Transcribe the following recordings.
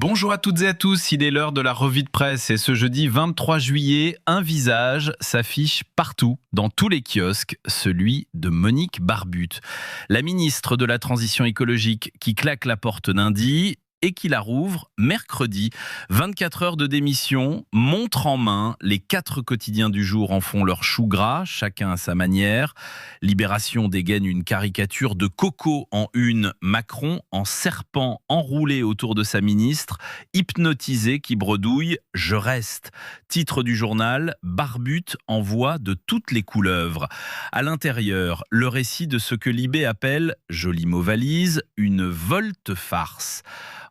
Bonjour à toutes et à tous, il est l'heure de la revue de presse et ce jeudi 23 juillet, un visage s'affiche partout, dans tous les kiosques, celui de Monique Barbutte. La ministre de la Transition écologique qui claque la porte lundi et qui la rouvre mercredi. 24 heures de démission, montre en main, les 4 quotidiens du jour en font leur chou gras, chacun à sa manière. Libération dégaine une caricature de Coco en une, Macron en serpent enroulé autour de sa ministre, hypnotisé qui bredouille « Je reste ». Titre du journal, Barbutte envoie de toutes les couleuvres. À l'intérieur, le récit de ce que Libé appelle, joli mot valise, une volte-farce.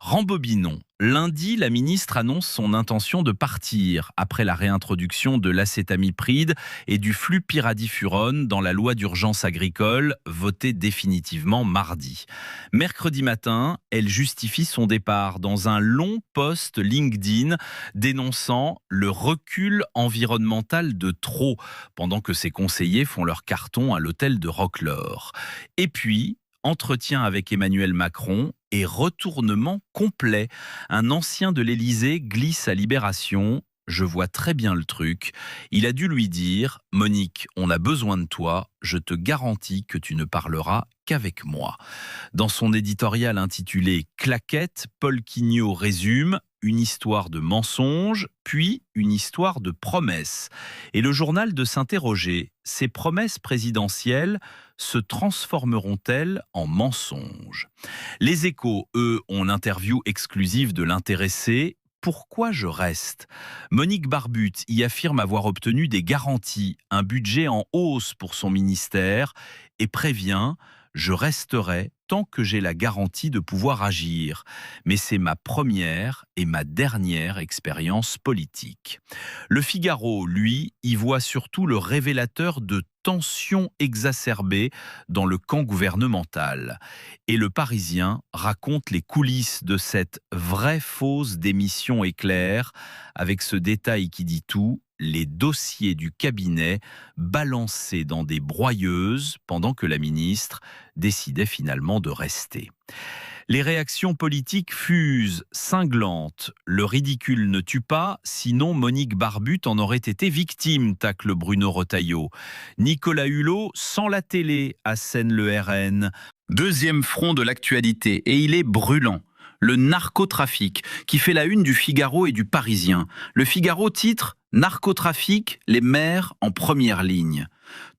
Rembobinons. Lundi, la ministre annonce son intention de partir après la réintroduction de l'acétamipride et du flupyradifurone dans la loi d'urgence agricole, votée définitivement mardi. Mercredi matin, elle justifie son départ dans un long post LinkedIn dénonçant le recul environnemental de trop, pendant que ses conseillers font leur carton à l'hôtel de Roquelaure. Et puis, entretien avec Emmanuel Macron et retournement complet. Un ancien de l'Élysée glisse à Libération. Je vois très bien le truc. Il a dû lui dire « Monique, on a besoin de toi. Je te garantis que tu ne parleras qu'avec moi ». Dans son éditorial intitulé « Claquette », Paul Quignot résume une histoire de mensonges, puis une histoire de promesses. Et le journal de s'interroger, ces promesses présidentielles se transformeront-elles en mensonges? Les Échos, eux, ont l'interview exclusive de l'intéressé. Pourquoi je reste? Monique Barbutte y affirme avoir obtenu des garanties, un budget en hausse pour son ministère et prévient « Je resterai tant que j'ai la garantie de pouvoir agir. Mais c'est ma première et ma dernière expérience politique. » Le Figaro, lui, y voit surtout le révélateur de tensions exacerbées dans le camp gouvernemental. Et le Parisien raconte les coulisses de cette vraie fausse démission éclair, avec ce détail qui dit tout, les dossiers du cabinet balancés dans des broyeuses pendant que la ministre décidait finalement de rester. Les réactions politiques fusent, cinglantes. Le ridicule ne tue pas, sinon Monique Barbutte en aurait été victime, tacle Bruno Retailleau. Nicolas Hulot, sans la télé, assène le RN. Deuxième front de l'actualité, et il est brûlant. Le narcotrafic, qui fait la une du Figaro et du Parisien. Le Figaro titre « Narcotrafic, les maires en première ligne ».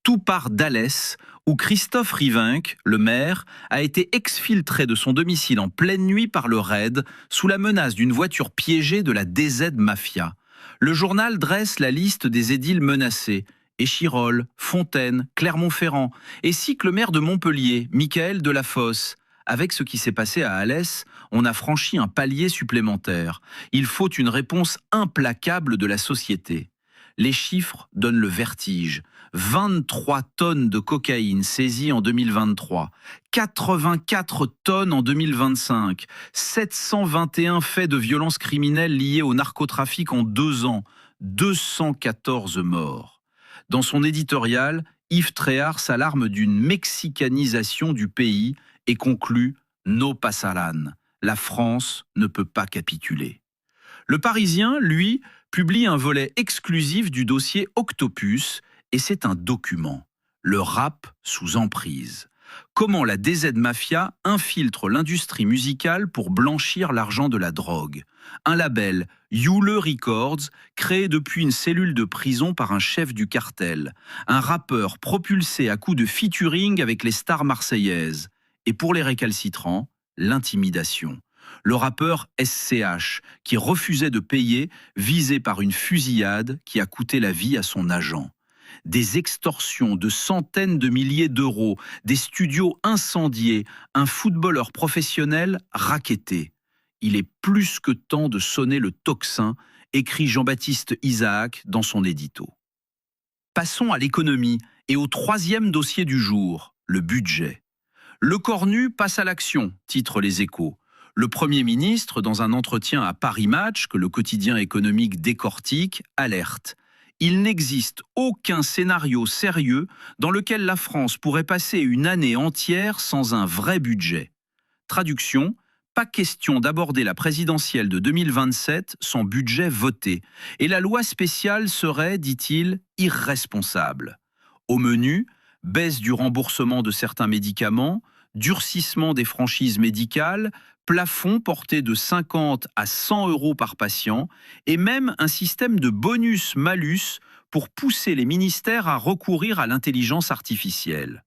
Tout part d'Alès, où Christophe Rivinc, le maire, a été exfiltré de son domicile en pleine nuit par le raid, sous la menace d'une voiture piégée de la DZ Mafia. Le journal dresse la liste des édiles menacés. Échirolles, Fontaine, Clermont-Ferrand, et cite le maire de Montpellier, Michael Delafosse. Avec ce qui s'est passé à Alès, on a franchi un palier supplémentaire. Il faut une réponse implacable de la société. Les chiffres donnent le vertige. 23 tonnes de cocaïne saisies en 2023, 84 tonnes en 2025, 721 faits de violences criminelles liés au narcotrafic en 2 ans, 214 morts. Dans son éditorial, Yves Tréhard s'alarme d'une mexicanisation du pays et conclut « No pasarán ». La France ne peut pas capituler. Le Parisien, lui, publie un volet exclusif du dossier Octopus, et c'est un document. Le rap sous emprise. Comment la DZ Mafia infiltre l'industrie musicale pour blanchir l'argent de la drogue. Un label, Yule Records, créé depuis une cellule de prison par un chef du cartel. Un rappeur propulsé à coups de featuring avec les stars marseillaises. Et pour les récalcitrants, l'intimidation. Le rappeur SCH, qui refusait de payer, visé par une fusillade qui a coûté la vie à son agent. Des extorsions de centaines de milliers d'euros, des studios incendiés, un footballeur professionnel racketté. Il est plus que temps de sonner le tocsin, écrit Jean-Baptiste Isaac dans son édito. Passons à l'économie et au 3e dossier du jour, le budget. Le cornu passe à l'action, titrent les Échos. Le Premier ministre, dans un entretien à Paris Match, que le quotidien économique décortique, alerte. Il n'existe aucun scénario sérieux dans lequel la France pourrait passer une année entière sans un vrai budget. Traduction, pas question d'aborder la présidentielle de 2027 sans budget voté. Et la loi spéciale serait, dit-il, irresponsable. Au menu, baisse du remboursement de certains médicaments, durcissement des franchises médicales, plafond porté de 50 à 100 euros par patient et même un système de bonus-malus pour pousser les ministères à recourir à l'intelligence artificielle.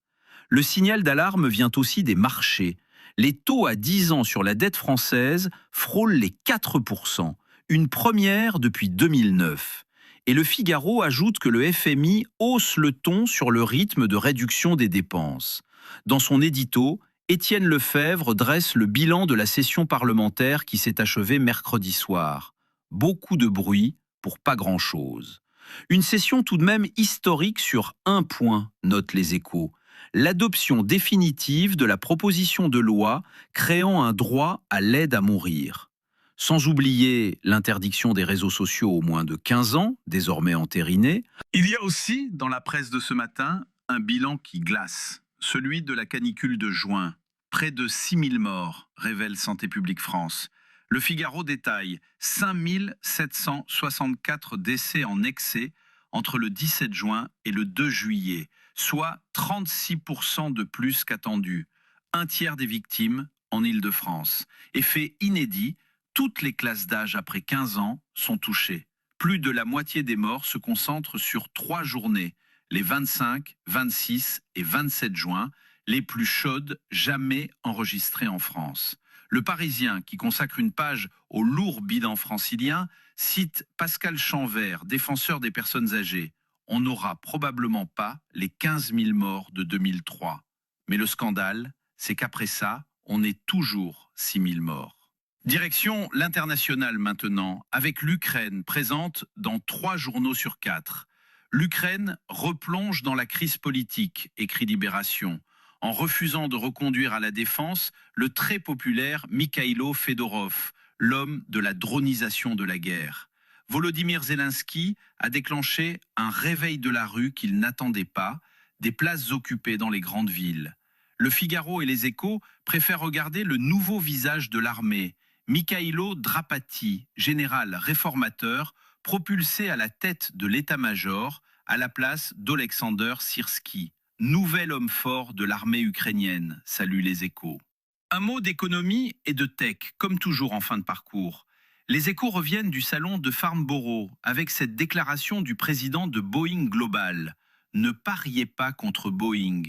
Le signal d'alarme vient aussi des marchés. Les taux à 10 ans sur la dette française frôlent les 4%, une première depuis 2009. Et le Figaro ajoute que le FMI hausse le ton sur le rythme de réduction des dépenses. Dans son édito, Étienne Lefebvre dresse le bilan de la session parlementaire qui s'est achevée mercredi soir. Beaucoup de bruit pour pas grand-chose. Une session tout de même historique sur un point, notent les Échos. L'adoption définitive de la proposition de loi créant un droit à l'aide à mourir. Sans oublier l'interdiction des réseaux sociaux aux moins de 15 ans, désormais entérinée. Il y a aussi, dans la presse de ce matin, un bilan qui glace, celui de la canicule de juin. Près de 6000 morts, révèle Santé publique France. Le Figaro détaille 5764 décès en excès entre le 17 juin et le 2 juillet, soit 36% de plus qu'attendu. Un tiers des victimes en Île-de-France. Effet inédit, toutes les classes d'âge après 15 ans sont touchées. Plus de la moitié des morts se concentrent sur 3 journées, les 25, 26 et 27 juin, les plus chaudes jamais enregistrées en France. Le Parisien, qui consacre une page au lourd bilan francilien, cite Pascal Chanvert, défenseur des personnes âgées. On n'aura probablement pas les 15 000 morts de 2003. Mais le scandale, c'est qu'après ça, on est toujours 6 000 morts. Direction l'international maintenant, avec l'Ukraine présente dans 3 journaux sur 4. L'Ukraine replonge dans la crise politique, écrit Libération, en refusant de reconduire à la défense le très populaire Mikhailo Fedorov, l'homme de la dronisation de la guerre. Volodymyr Zelensky a déclenché un réveil de la rue qu'il n'attendait pas, des places occupées dans les grandes villes. Le Figaro et les Échos préfèrent regarder le nouveau visage de l'armée, Mikhailo Drapati, général réformateur, propulsé à la tête de l'état-major à la place d'Olexander Syrski, nouvel homme fort de l'armée ukrainienne, salue les Échos. Un mot d'économie et de tech, comme toujours en fin de parcours. Les Échos reviennent du salon de Farnborough avec cette déclaration du président de Boeing Global. Ne pariez pas contre Boeing.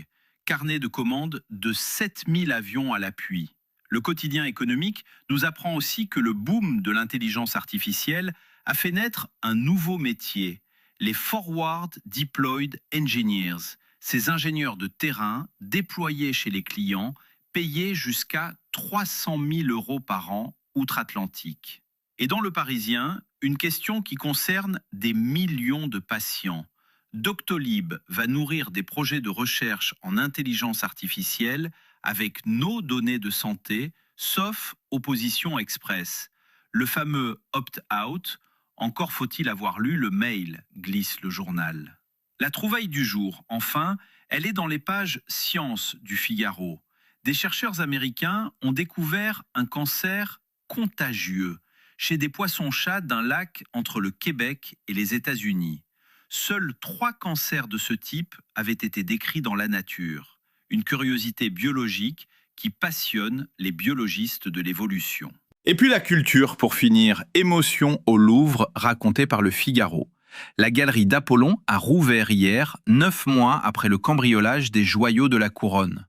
Carnet de commandes de 7000 avions à l'appui. Le quotidien économique nous apprend aussi que le boom de l'intelligence artificielle a fait naître un nouveau métier, les Forward Deployed Engineers, ces ingénieurs de terrain déployés chez les clients, payés jusqu'à 300 000 euros par an outre-Atlantique. Et dans Le Parisien, une question qui concerne des millions de patients. Doctolib va nourrir des projets de recherche en intelligence artificielle avec nos données de santé, sauf opposition express. Le fameux opt-out, encore faut-il avoir lu le mail, glisse le journal. La trouvaille du jour, enfin, elle est dans les pages sciences du Figaro. Des chercheurs américains ont découvert un cancer contagieux chez des poissons-chats d'un lac entre le Québec et les États-Unis. Seuls 3 cancers de ce type avaient été décrits dans la nature. Une curiosité biologique qui passionne les biologistes de l'évolution. Et puis la culture, pour finir. Émotion au Louvre, racontée par le Figaro. La galerie d'Apollon a rouvert hier, 9 mois après le cambriolage des joyaux de la couronne.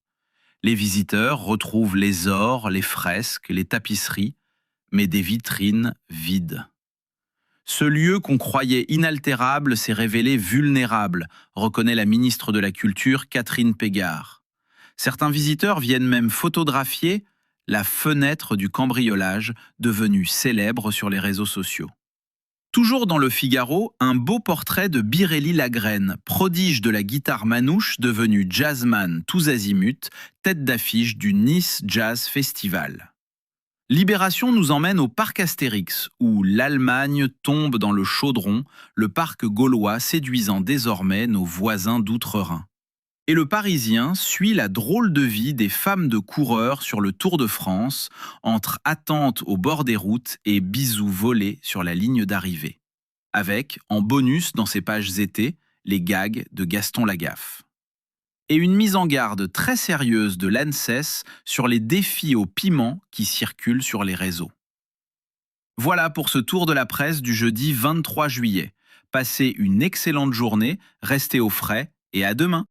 Les visiteurs retrouvent les ors, les fresques, les tapisseries, mais des vitrines vides. Ce lieu qu'on croyait inaltérable s'est révélé vulnérable, reconnaît la ministre de la Culture Catherine Pégard. Certains visiteurs viennent même photographier la fenêtre du cambriolage, devenue célèbre sur les réseaux sociaux. Toujours dans le Figaro, un beau portrait de Biréli Lagrène, prodige de la guitare manouche devenu jazzman tous azimuts, tête d'affiche du Nice Jazz Festival. Libération nous emmène au parc Astérix, où l'Allemagne tombe dans le chaudron, le parc gaulois séduisant désormais nos voisins d'outre-Rhin. Et le Parisien suit la drôle de vie des femmes de coureurs sur le Tour de France, entre attentes au bord des routes et bisous volés sur la ligne d'arrivée. Avec, en bonus dans ses pages été, les gags de Gaston Lagaffe. Et une mise en garde très sérieuse de l'ANSES sur les défis au piment qui circulent sur les réseaux. Voilà pour ce tour de la presse du jeudi 23 juillet. Passez une excellente journée, restez au frais et à demain.